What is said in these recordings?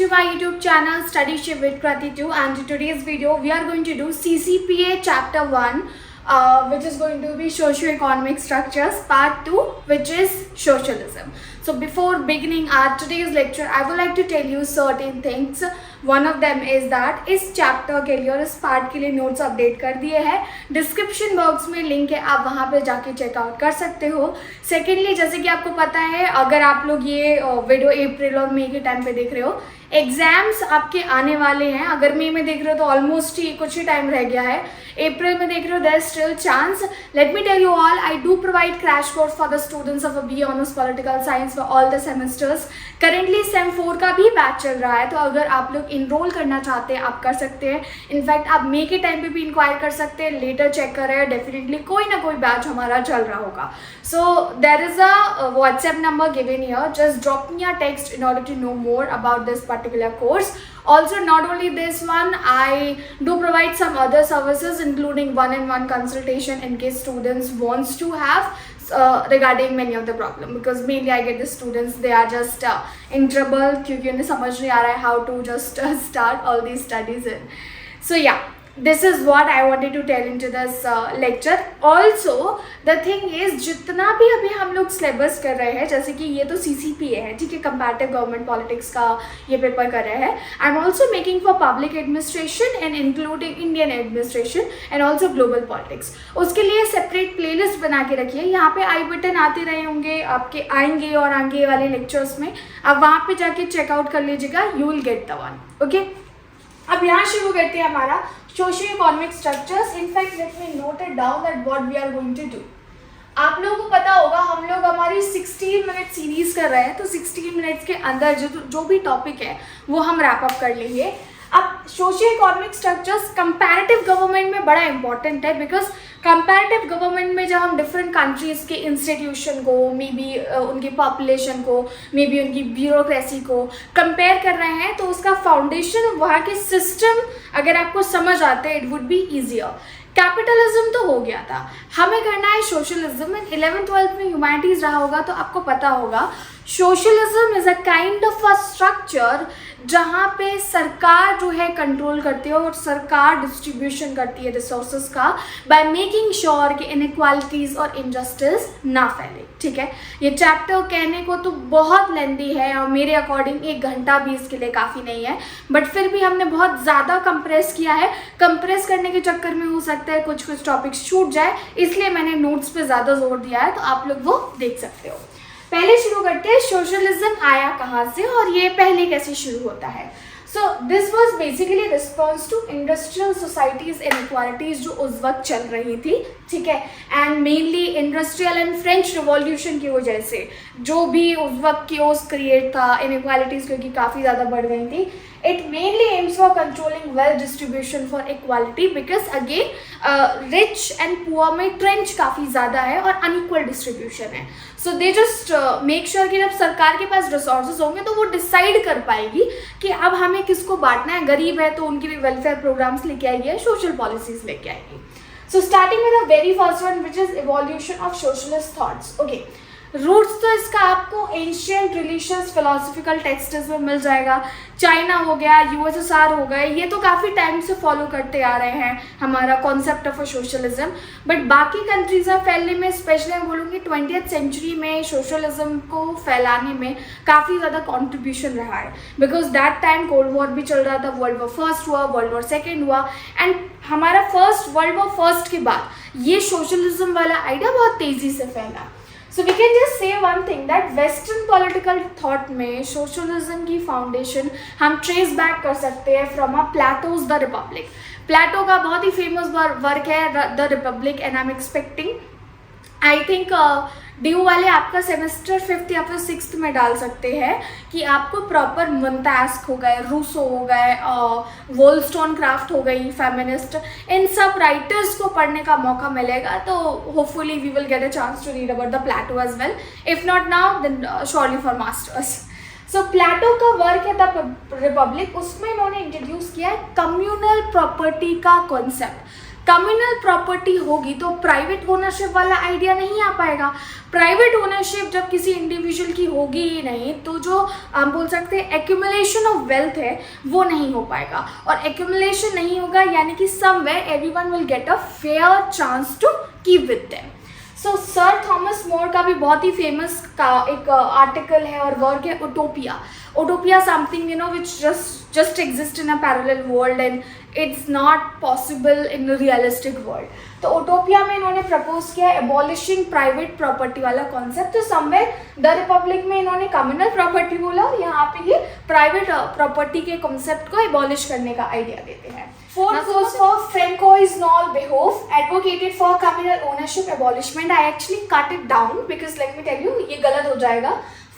to my YouTube channel Study Shift with Krati 2, and in today's video we are going to do CCPA chapter 1 which is going to be socio-economic structures, part 2 which is socialism. So before beginning our today's lecture I would like to tell you certain things. One of them is that इस chapter के लिए और इस part के लिए notes update कर दिए हैं. डिस्क्रिप्शन बॉक्स में लिंक है, आप वहाँ पे जाके चेकआउट कर सकते हो. सेकेंडली, जैसे कि आपको पता है, अगर आप लोग ये वीडियो अप्रैल और मई के टाइम पे देख रहे हो, एग्जाम्स आपके आने वाले हैं. अगर मई में देख रहे हो तो ऑलमोस्ट ही कुछ ही टाइम रह गया है. अप्रैल में देख रहे हो, there is still chance. Let me tell you all, I do provide crash course for the students of B honours political science for all the semesters. Currently sem 4 का भी बैच चल रहा है, तो अगर आप लोग इनरोल करना चाहते हैं आप कर सकते हैं. इनफैक्ट आप मई के टाइम पे भी इंक्वायर कर सकते हैं. लेटर चेक कर रहे हैं, डेफिनेटली कोई ना कोई बैच हमारा चल रहा होगा. So there is a WhatsApp number given here. Just drop me a text in order to know more about this particular course. Also, not only this one, I do provide some other services including one-on-one consultation in case students wants to have regarding many of the problem, because mainly I get the students, they are just in trouble क्योंकि उन्हें समझ नहीं आ रहा है how to just start all these studies in. So yeah, this is what I wanted to tell into this lecture. Also the thing is, जितना भी अभी हम लोग सिलेबस कर रहे हैं, जैसे कि ये तो CCPA है, ठीक है, कंपैरेटिव गवर्नमेंट पॉलिटिक्स का ये पेपर कर रहे हैं. I am also making for public administration and including Indian administration and also global politics. उसके लिए सेपरेट प्लेलिस्ट बना के रखिए. यहाँ पे आई बटन आते रहे होंगे, आपके आएंगे और आगे वाले लेक्चर्स में आप वहाँ पे जाके चेकआउट कर लीजिएगा. You will get the one. Okay, अब यहाँ शुरू करते हैं हमारा socioeconomic structures. In fact let me note it down that what we are going to do. आप लोगों को पता होगा हम लोग हमारी 16 मिनट सीरीज कर रहे हैं, तो 16 मिनट्स के अंदर जो भी टॉपिक है वो हम रैप अप कर लेंगे. अब सोशियो-इकोनॉमिक स्ट्रक्चर्स कंपैरेटिव गवर्नमेंट में बड़ा इंपॉर्टेंट है, बिकॉज कंपैरेटिव गवर्नमेंट में जब हम डिफरेंट कंट्रीज़ के इंस्टीट्यूशन को, मे बी उनकी पॉपुलेशन को, मे बी उनकी ब्यूरोक्रेसी को कंपेयर कर रहे हैं, तो उसका फाउंडेशन, वहाँ के सिस्टम अगर आपको समझ आते हैं, it would be easier. Capitalism तो हो गया था, हमें करना है सोशलिज्म. एंड 11th-12th में ह्यूमैनिटीज़ रहा होगा तो आपको पता होगा socialism is a kind of a structure जहाँ पे सरकार जो है कंट्रोल करती है और सरकार डिस्ट्रीब्यूशन करती है रिसोर्सेज का, बाय मेकिंग श्योर कि इनइक्वालिटीज़ और इनजस्टिस ना फैले. ठीक है, ये चैप्टर कहने को तो बहुत लेंदी है और मेरे अकॉर्डिंग 1 घंटा भी इसके लिए काफ़ी नहीं है, बट फिर भी हमने बहुत ज़्यादा कंप्रेस किया है. कंप्रेस करने के चक्कर में हो सकता है कुछ टॉपिक्स छूट जाए, इसलिए मैंने नोट्स पे ज़्यादा जोर दिया है, तो आप लोग वो देख सकते हो. पहले शुरू करते हैं, सोशलिज्म आया कहाँ से और ये पहले कैसे शुरू होता है. So this was basically response to industrial societies inequalities जो उस वक्त चल रही थी. ठीक है, and mainly industrial and French revolution की वजह से जो भी उस वक्त क्योस क्रिएट था, इनइक्वालिटीज़ क्योंकि काफ़ी ज़्यादा बढ़ गई थी. It mainly aims for controlling wealth distribution for equality, because again rich and poor में ट्रेंच काफ़ी ज़्यादा है और अनइक्वल डिस्ट्रीब्यूशन है. सो दे जस्ट मेक श्योर कि जब सरकार के पास रिसोर्सेज होंगे तो वो डिसाइड कर पाएगी कि अब हमें किसको बांटना है. गरीब है तो उनके लिए वेलफेयर प्रोग्राम्स लेके आएगी या सोशल पॉलिसीज लेके आएगी. So starting with the very first one which is evolution of socialist thoughts. Okay, roots तो इसका आपको एंशियंट रिलीजियस फिलोसफिकल टेक्स्ट्स में मिल जाएगा. चाइना हो गया, USSR हो गए, ये तो काफ़ी टाइम से फॉलो करते आ रहे हैं हमारा concept of a socialism. But बाकी कंट्रीज में फैलने में, स्पेशली मैं बोलूँगी 20th सेंचुरी में सोशलिज्म को फैलाने में काफ़ी ज़्यादा कॉन्ट्रीब्यूशन रहा है, because that time cold war भी चल रहा था. वर्ल्ड वॉर फर्स्ट हुआ, वर्ल्ड वॉर सेकेंड हुआ, एंड हमारा वर्ल्ड वॉर फर्स्ट के बाद ये सोशलिज्म वाला आइडिया बहुत तेज़ी से फैला. So we can just say one thing, that Western political thought में सोशलिज्म की फाउंडेशन हम ट्रेस बैक कर सकते हैं from a Plato's the Republic. Plato का बहुत ही फेमस वर्क है the Republic, and I am expecting, I think due वाले आपका सेमेस्टर 5th या फिर 6th में डाल सकते हैं कि आपको प्रॉपर मोंटेस्क हो गए, रूसो हो गए, वोल्स्टोनक्राफ्ट हो गई, फेमिनिस्ट, इन सब राइटर्स को पढ़ने का मौका मिलेगा. तो hopefully we will get a chance to read about the Plato as well. If not now then surely for masters. So Plato का वर्क है द रिपब्लिक, उसमें इन्होंने इंट्रोड्यूस किया है कम्युनल प्रॉपर्टी का कॉन्सेप्ट. कम्युनल प्रॉपर्टी होगी तो private ownership वाला आइडिया नहीं आ पाएगा। प्राइवेट ओनरशिप जब किसी इंडिविजुअल की होगी ही नहीं तो जो हम बोल सकते हैं एक्यूमुलेशन ऑफ वेल्थ है वो नहीं हो पाएगा, और एक्यूमुलेशन नहीं होगा यानी कि somewhere everyone will get a fair chance to keep with them. So sir Thomas More का भी बहुत ही फेमस का एक आर्टिकल है और वर्क है utopia. Utopia something you know which just exist in a parallel world and it's not possible in a realistic world। तो उटोपिया में इन्होंने प्रपोज किया एबॉलिशिंग प्राइवेट प्रॉपर्टी वाला कॉन्सेप्ट। तो समवेयर द रिपब्लिक में इन्होंने कम्युनल प्रॉपर्टी बोला और यहाँ पे ये प्राइवेट प्रॉपर्टी के कॉन्सेप्ट को एबॉलिश करने का आइडिया देते हैं। Fourth goes for Francois Noel Behoff, advocated for communal ownership abolishment। I actually cut it down because let me tell you ये गलत हो जाएगा।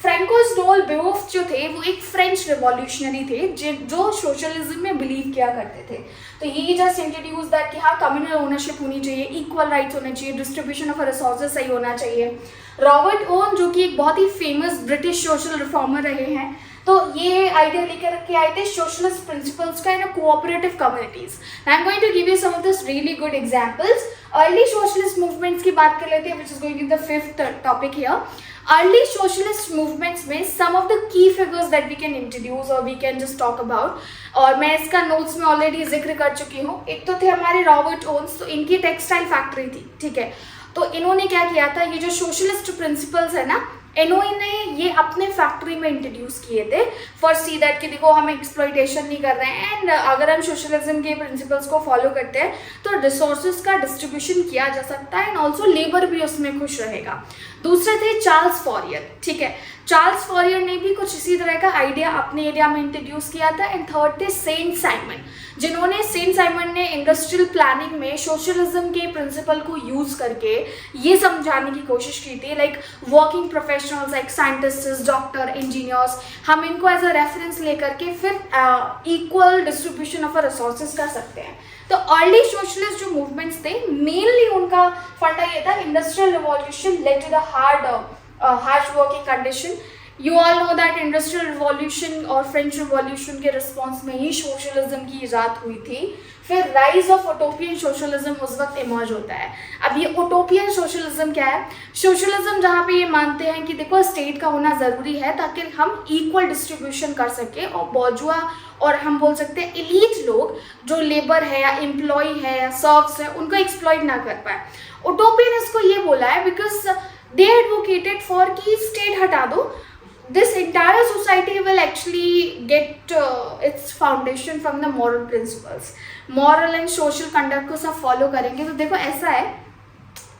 फ्रैंकोस नोएल बेओफ जो थे वो एक फ्रेंच रिवॉल्यूशनरी थे जो सोशलिज्म में बिलीव किया करते थे। तो ये जस्ट इंट्रोड्यूस दैट कि हाँ कम्युनल ओनरशिप होनी चाहिए, इक्वल राइट्स होने चाहिए, डिस्ट्रीब्यूशन ऑफ रिसोर्सेज सही होना चाहिए। रॉबर्ट ओवन जो कि एक बहुत ही फेमस ब्रिटिश सोशल रिफॉर्मर रहे हैं, तो ये आइडिया लेकर के आए थे सोशलिस्ट प्रिंसिपल्स का in cooperative communities. I am going to give you some of this really good examples. Early socialist movements की बात कर लेते हैं which is going to the fifth topic here. Early socialist movements में some of the key figures that we can introduce और we can just talk about, और मैं इसका नोट्स में ऑलरेडी जिक्र कर चुकी हूँ। एक तो थे हमारे रॉबर्ट ओन्स, तो इनकी टेक्सटाइल फैक्ट्री थी, ठीक है। तो इन्होंने क्या किया था, ये जो सोशलिस्ट प्रिंसिपल्स है ना इन्होंने ये अपने फैक्ट्री में इंट्रोड्यूस किए थे फॉर सी दैट कि देखो हम एक्सप्लॉइटेशन नहीं कर रहे हैं एंड अगर हम सोशलिज्म के प्रिंसिपल्स को फॉलो करते हैं तो रिसोर्सेज का डिस्ट्रीब्यूशन किया जा सकता है एंड ऑल्सो लेबर भी उसमें खुश रहेगा। दूसरे थे चार्ल्स फॉरियर, ठीक है। चार्ल्स फॉरियर ने भी कुछ इसी तरह का आइडिया अपने एरिया में इंट्रोड्यूस किया था। एंड थर्ड थे सेंट साइमन, जिन्होंने सेंट साइमन ने इंडस्ट्रियल प्लानिंग में सोशलिज्म के प्रिंसिपल को यूज करके ये समझाने की कोशिश की थी like working professionals like scientists, doctor, engineers, हम इनको एज अ रेफरेंस लेकर के फिर इक्वल डिस्ट्रीब्यूशन ऑफ रिसोर्सेज कर सकते हैं। तो अर्ली सोशलिस्ट जो मूवमेंट्स थे मेनली उनका फंडा ये था industrial revolution led to the harsh working condition. You all know that industrial revolution और फ्रेंच रिवॉल्यूशन के रिस्पॉन्स में ही सोशलिज्म की इजाद हुई थी। फिर राइज ऑफ उटोपियन सोशलिज्म उस वक्त इमर्ज होता है। अब ये उटोपियन सोशलिज्म क्या है? सोशलिज्म जहाँ पे ये मानते हैं कि देखो स्टेट का होना ज़रूरी है ताकि हम इक्वल डिस्ट्रीब्यूशन कर सकें और बौजुआ और हम बोल सकते हैं एलीट लोग जो लेबर है या एम्प्लॉय है या सर्व्स है उनको एक्सप्लॉइट ना कर पाए। उटोपियन इसको ये बोला है बिकॉज दे एडवोकेटेड फॉर कि स्टेट हटा दो, this entire society will actually get its foundation from the moral principles। moral and social conduct को सब फॉलो करेंगे। तो देखो ऐसा है,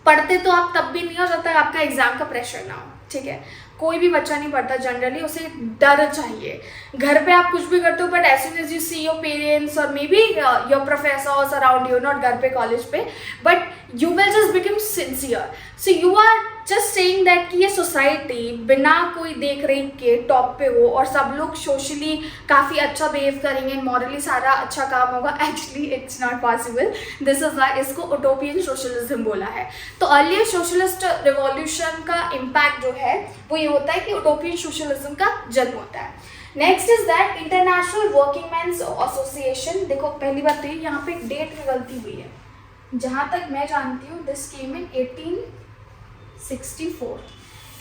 पढ़ते तो आप तब भी नहीं हो जब तक आपका एग्जाम का प्रेशर ना हो, ठीक है। कोई भी बच्चा नहीं पढ़ता जनरली, उसे डर चाहिए। घर पे आप कुछ भी करते हो but as soon as you see your parents और may be your professors around you, not घर पे कॉलेज पे, but you will just become sincere. So you are just saying that कि ये सोसाइटी बिना कोई देख रेख के टॉप पे हो और सब लोग सोशली काफ़ी अच्छा बिहेव करेंगे, मॉरली सारा अच्छा काम होगा। Actually it's not possible. This is why इसको उटोपियन सोशलिज्म बोला है। तो अर्ली सोशलिस्ट रिवॉल्यूशन का इम्पैक्ट जो है वो ये होता है कि उटोपियन सोशलिज्म का जन्म होता है। Next is that international working men's association. देखो पहली बात तो ये यहाँ पे एक डेट की गलती हुई है, जहाँ तक मैं जानती हूँ दिस केम इन 1864।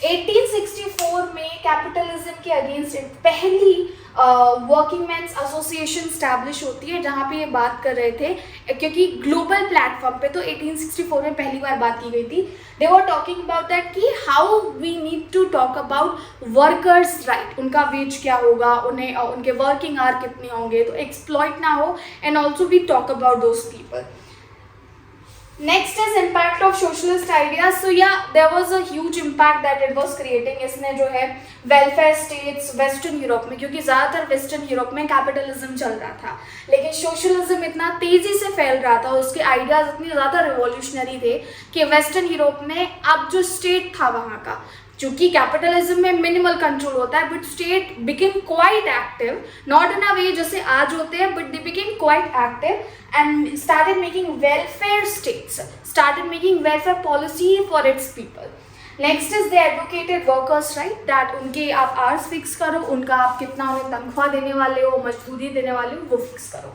1864 में कैपिटलिज्म के अगेंस्ट पहली वर्किंग मैन्स एसोसिएशन स्टैब्लिश होती है जहाँ पे ये बात कर रहे थे, क्योंकि ग्लोबल प्लेटफॉर्म पे तो 1864 में पहली बार बात की गई थी। They were talking about that कि how we need to talk about workers right, उनका वेज क्या होगा, उन्हें उनके वर्किंग आवर कितने होंगे तो एक्सप्लॉइट ना हो, and also we talk about those people. Next is impact of socialist ideas। So yeah, there was a huge impact that it was creating। इसने जो है welfare states वेस्टर्न यूरोप में, क्योंकि ज़्यादातर वेस्टर्न यूरोप में capitalism चल रहा था, लेकिन सोशलिज्म इतना तेज़ी से फैल रहा था, उसके आइडियाज़ इतने ज़्यादा रिवॉल्यूशनरी थे कि वेस्टर्न यूरोप में अब जो स्टेट था वहाँ का, चूँकि कैपिटलिज्म में मिनिमल कंट्रोल होता है, but state became quite active, not in a way जैसे आज होते हैं, but they became quite active and started making welfare states, started making welfare policy for its people। Next is they advocated workers right, that उनके आप hours fix करो, उनका आप कितना उन्हें तनख्वाह देने वाले हो, मजदूरी देने वाले हो, वो फिक्स करो।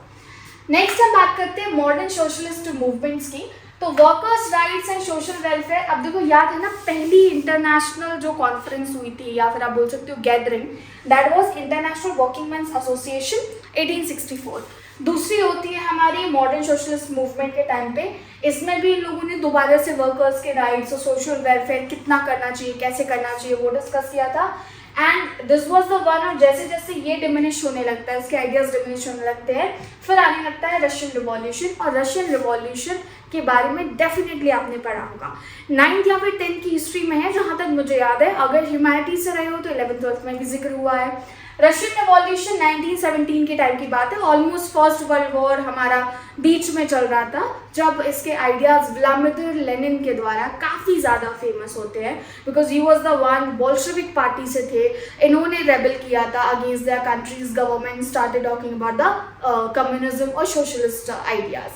नेक्स्ट हम बात करते हैं मॉडर्न सोशलिस्ट मूवमेंट्स की। तो workers rights and social welfare, अब देखो याद है ना पहली इंटरनेशनल जो कॉन्फ्रेंस हुई थी या फिर आप बोल सकते हो gathering, that was international working men's association 1864। दूसरी होती है हमारी मॉडर्न सोशलिस्ट मूवमेंट के टाइम पे, इसमें भी इन लोगों ने दोबारा से वर्कर्स के राइट्स और सोशल वेलफेयर कितना करना चाहिए, कैसे करना चाहिए, वो डिस्कस किया था। And this was the one, और जैसे जैसे ये डिमिनिश होने लगता है, इसके आइडियाज डिमिनिश होने लगते हैं, फिर आने लगता है रशियन रिवॉल्यूशन। और रशियन रिवॉल्यूशन के बारे में डेफिनेटली आपने पढ़ा होगा, 9th या फिर 10th की हिस्ट्री में है जहाँ तक मुझे याद है। अगर ह्यूमैनिटीज से रहे हो तो 11th 12th में भी जिक्र हुआ है। रशियन रिवॉल्यूशन 1917 के टाइम की बात है। ऑलमोस्ट फर्स्ट वर्ल्ड वॉर हमारा बीच में चल रहा था जब इसके आइडियाज व्लादिमीर लेनिन के द्वारा काफ़ी ज़्यादा फेमस होते हैं, because he was the one, Bolshevik party से थे, इन्होंने रेबल किया था against the country's government, started talking about the communism और socialist ideas.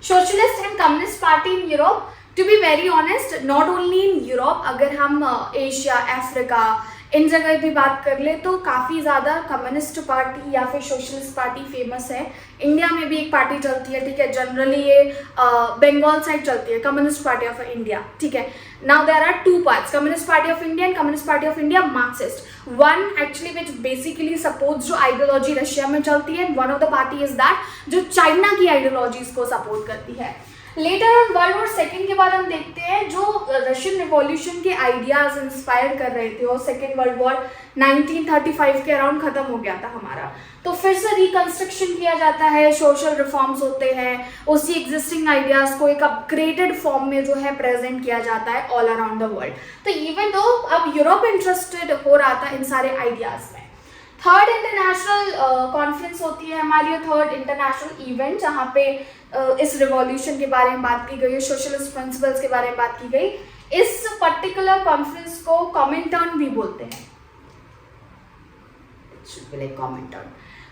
Socialist and communist party in Europe, to be very honest not only in Europe, अगर हम Asia, Africa, इन जगह भी बात कर ले तो काफ़ी ज़्यादा कम्युनिस्ट पार्टी या फिर सोशलिस्ट पार्टी फेमस है। इंडिया में भी एक पार्टी चलती है, ठीक है, जनरली ये बंगाल साइड चलती है, कम्युनिस्ट पार्टी ऑफ इंडिया, ठीक है। Now there are two parts, communist party of India and communist party of India Marxist. One actually which basically supports जो आइडियोलॉजी रशिया में चलती है, one of the party is that जो China की ideologies को support करती है। Later on world war second के बाद हम देखते हैं जो रशियन रिवॉल्यूशन के आइडियाज इंस्पायर कर रहे थे, और सेकेंड वर्ल्ड वॉर 1935 के अराउंड खत्म हो गया था हमारा, तो फिर से रिकंस्ट्रक्शन किया जाता है, सोशल रिफॉर्म्स होते हैं, उसी एग्जिस्टिंग आइडियाज को एक अपग्रेडेड फॉर्म में जो है प्रेजेंट किया जाता है ऑल अराउंड द वर्ल्ड। तो इवन दो अब यूरोप इंटरेस्टेड हो रहा था इन सारे आइडियाज में। थर्ड इंटरनेशनल कॉन्फ्रेंस होती है हमारी, थर्ड इंटरनेशनल इवेंट जहाँ पे इस रिवॉल्यूशन के बारे में बात की गई है, सोशलिस्ट प्रिंसिपल्स के बारे में बात की गई। इस पर्टिकुलर कॉन्फ्रेंस को कॉमिंटर्न भी बोलते हैं,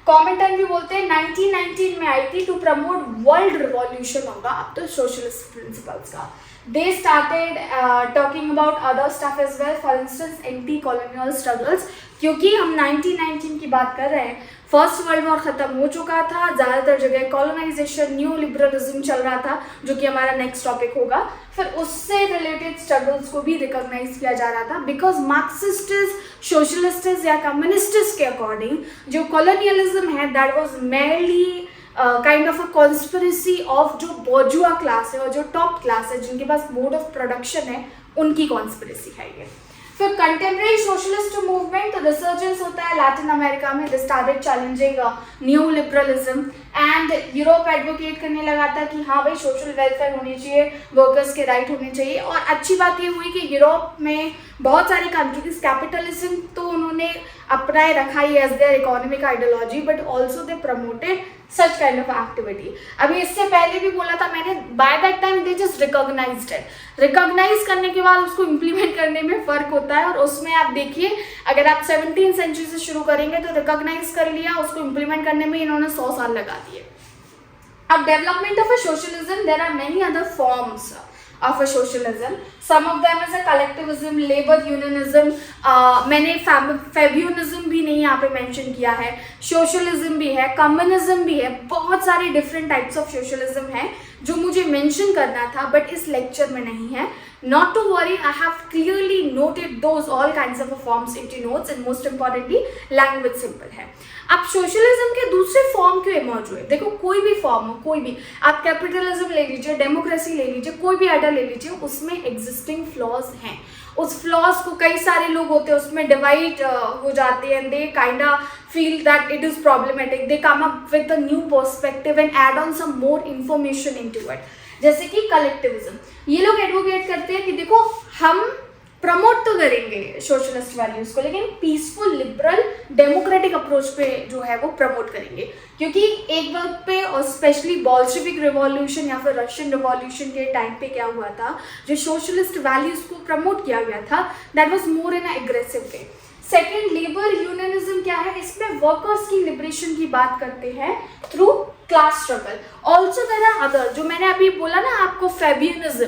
कॉमिंटर्न भी बोलते हैं। 1919 में आई थी टू प्रमोट वर्ल्ड रिवॉल्यूशन होगा अब तो सोशलिस्ट प्रिंसिपल्स का। They started talking about other stuff as well, for instance anti-colonial struggles, क्योंकि हम 1919 की बात कर रहे हैं, फर्स्ट वर्ल्ड वॉर खत्म हो चुका था, ज़्यादातर जगह कॉलोनाइजेशन, न्यू लिबरलिज्म चल रहा था, जो कि हमारा नेक्स्ट टॉपिक होगा। फिर उससे रिलेटेड स्ट्रगल्स को भी रिकॉग्नाइज किया जा रहा था, बिकॉज मार्क्सिस्टिस, सोशलिस्टिस या कम्युनिस्टिस के अकॉर्डिंग जो कॉलोनियलिज्म है that was merely kind of a conspiracy of जो बॉर्जुआ क्लास है और जो टॉप क्लास है जिनके पास मोड ऑफ प्रोडक्शन है, उनकी कॉन्स्पिरेसी है ये। फिर कंटेम्प्रेरी सोशलिस्ट मूवमेंट, तो रिसर्जेंस होता है लैटिन अमेरिका में, they started challenging new liberalism and Europe advocate करने लगा था कि हाँ भाई सोशल वेलफेयर होनी चाहिए, वर्कर्स के राइट होने चाहिए। और अच्छी बात ये हुई कि यूरोप में बहुत सारी कंट्रीज कैपिटलिज्म तो उन्होंने अपनाए रखा ही as their economic ideology, but also they promoted such kind of activity. अभी इससे पहले भी बोला था मैंने, by that time they just recognized it, recognize करने के बाद उसको इम्प्लीमेंट करने में फर्क होता है। और उसमें आप देखिए अगर आप 17th सेंचुरी से शुरू करेंगे तो रिकॉग्नाइज कर लिया, उसको इम्प्लीमेंट करने में इन्होंने 100 साल लगा दिए। अब development of a socialism, there are many other forms of a socialism. Some of them is a collectivism, labor unionism, मैंने फेब्यूनिज्म भी नहीं यहाँ पे मेंशन किया है, सोशलिज्म भी है, कम्युनिज्म भी है, बहुत सारे डिफरेंट टाइप्स ऑफ सोशलिज्म है जो मुझे मेंशन करना था बट इस लेक्चर में नहीं है। Not to worry, I have clearly noted those all kinds of forms into notes and most importantly language simple है। अब सोशलिज्म के दूसरे फॉर्म क्यों इमर्ज हुए? देखो कोई भी फॉर्म हो, कोई भी, आप कैपिटलिज्म ले लीजिए, डेमोक्रेसी ले लीजिए, कोई भी आइडिया ले लीजिए, उसमें एग्जिस्टिंग फ्लॉज हैं। उस फ्लॉज को कई सारे लोग होते हैं उसमें डिवाइड हो जाते हैं, they kinda feel that it is problematic, they come up with a new perspective and add on some more information into it. जैसे कि कलेक्टिविज्म, ये लोग एडवोकेट करते हैं कि देखो हम प्रमोट तो करेंगे सोशलिस्ट वैल्यूज को, लेकिन पीसफुल लिबरल डेमोक्रेटिक अप्रोच पे जो है वो प्रमोट करेंगे, क्योंकि एक वक्त पे और स्पेशली बोल्शेविक रिवॉल्यूशन या फिर रशियन रिवॉल्यूशन के टाइम पे क्या हुआ था, जो सोशलिस्ट वैल्यूज को प्रमोट किया गया था that was more in aggressive way. Second, labour unionism क्या है, इसमें वर्कर्स की लिबरेशन की बात करते हैं through class struggle. Also there are other, जो मैंने अभी बोला ना आपको, फेबियनिज्म,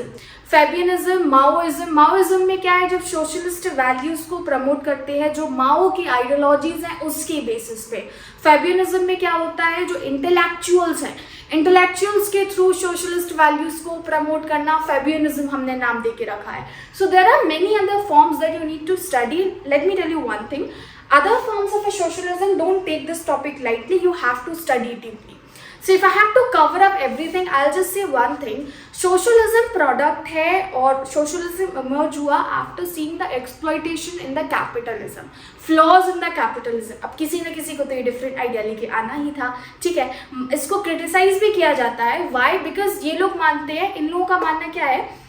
फेबियनिज्म, माओइज्म। माओइज्म में क्या है, जब सोशलिस्ट वैल्यूज को प्रमोट करते हैं, जो माओ की आइडियोलॉजीज हैं उसके बेसिस पे। फेबियनिज्म में क्या होता है, जो इंटेलेक्चुअल्स हैं, इंटेलेक्चुअल्स के थ्रू सोशलिस्ट वैल्यूज को प्रमोट करना, फेबियनिज्म हमने नाम दे के रखा है। So there are many other forms that you need to study. Let me tell you one thing, other forms of a socialism, don't take this topic lightly, you have to study deeply. So if I have to cover up everything, I'll just say one thing, socialism product है और socialism emerge हुआ after seeing the exploitation in the capitalism, flaws in the capitalism। अब किसी न किसी को तो ये different idea लेके आना ही था, ठीक है। इसको criticize भी किया जाता है, why? Because ये लोग मानते हैं, इन लोगों का मानना क्या है,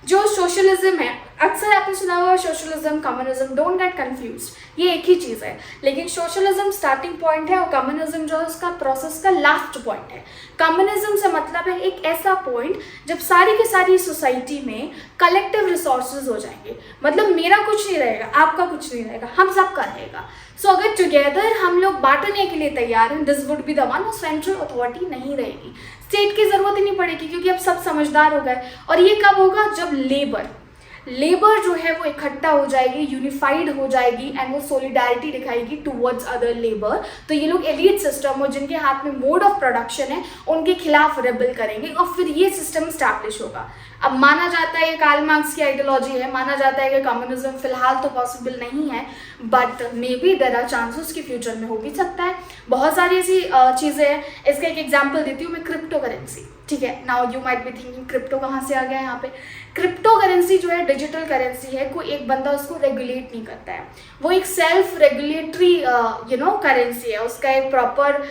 जो सोशलिज्म है, अक्सर आपने सुना होगा socialism, communism, don't get confuse, ये एक ही चीज़ है। लेकिन सोशलिज्म स्टार्टिंग पॉइंट है और कम्युनिज्म जो है उसका प्रोसेस का लास्ट पॉइंट है। कम्युनिज्म से मतलब है एक ऐसा पॉइंट जब सारी की सारी सोसाइटी में कलेक्टिव रिसोर्सेज हो जाएंगे, मतलब मेरा कुछ नहीं रहेगा, आपका कुछ नहीं रहेगा, हम सबका रहेगा। सो अगर टुगेदर हम लोग बांटने के लिए तैयार हैं, this would be the one, central authority नहीं रहेगी, स्टेट की जरूरत ही नहीं पड़ेगी, क्योंकि अब सब समझदार हो गए। और ये कब होगा, जब लेबर जो है वो इकट्ठा हो जाएगी, यूनिफाइड हो जाएगी एंड वो सोलिडारिटी दिखाएगी टुवर्ड्स अदर लेबर। तो ये लोग एलीट सिस्टम और जिनके हाथ में मोड ऑफ प्रोडक्शन है उनके खिलाफ रेबल करेंगे और फिर ये सिस्टम स्टैब्लिश होगा। अब माना जाता है ये कार्ल मार्क्स की आइडियोलॉजी है, माना जाता है कि कम्युनिज्म फिलहाल तो पॉसिबल नहीं है, but maybe there are chances कि फ्यूचर में हो भी सकता है। बहुत सारी ऐसी चीज़ें हैं। इसका एक एग्जाम्पल देती हूँ मैं, क्रिप्टो करेंसी, ठीक है। Now you might be thinking crypto कहाँ से आ गया यहाँ पे। क्रिप्टो करेंसी जो है डिजिटल करेंसी है, कोई एक बंदा उसको रेगुलेट नहीं करता है, वो एक सेल्फ रेगुलेटरी करेंसी है। उसका एक प्रॉपर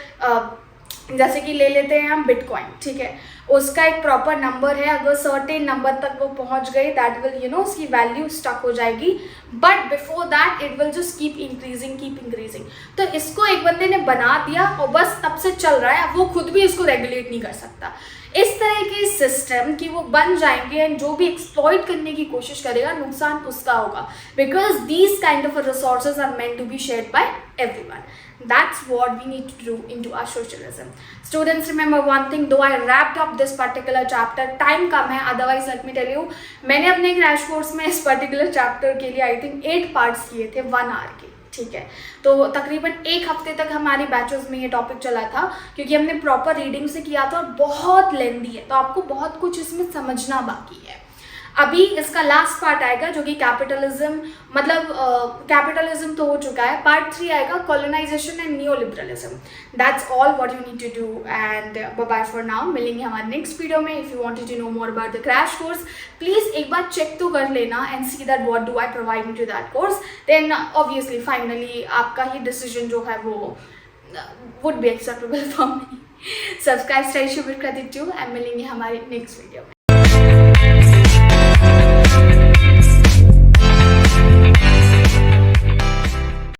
जैसे कि ले लेते हैं हम बिटकॉइन, ठीक है, उसका एक प्रॉपर नंबर है, अगर सर्टेन नंबर तक वो पहुंच गई दैट विल उसकी वैल्यू स्टक हो जाएगी, but before that it will just keep increasing. तो इसको एक बंदे ने बना दिया और बस तब से चल रहा है, वो खुद भी इसको रेगुलेट नहीं कर सकता। इस तरह के सिस्टम कि वो बन जाएंगे एंड जो भी एक्सप्लॉइट करने की कोशिश करेगा नुकसान उसका होगा, because these kind of resources are meant to be shared by everyone. That's what we need to do into our socialism. Students, remember one thing, though I wrapped up this particular chapter, time कम है, otherwise let me tell you, मैंने अपने crash course में इस particular chapter के लिए I think 8 parts किए थे 1 our के, ठीक है। तो तकरीबन 1 हफ्ते तक हमारी बैचेस में ये टॉपिक चला था, क्योंकि हमने प्रॉपर रीडिंग से किया था और बहुत लेंदी है, तो आपको बहुत कुछ इसमें समझना बाकी है। अभी इसका लास्ट पार्ट आएगा जो कि कैपिटलिज्म, मतलब कैपिटलिज्म तो हो चुका है, पार्ट 3 आएगा colonisation and new liberalism. That's all what you need to do and bye bye for now. मिलेंगे हमारे नेक्स्ट वीडियो में। If you wanted to know more about the crash course, please एक बार चेक तो कर लेना and see that what do I provide to that course, then obviously finally आपका ही डिसीजन जो है वो would be acceptable for me. Subscribe, stay ट्यूब विद कृति 2 एंड मिलेंगे हमारे नेक्स्ट वीडियो में।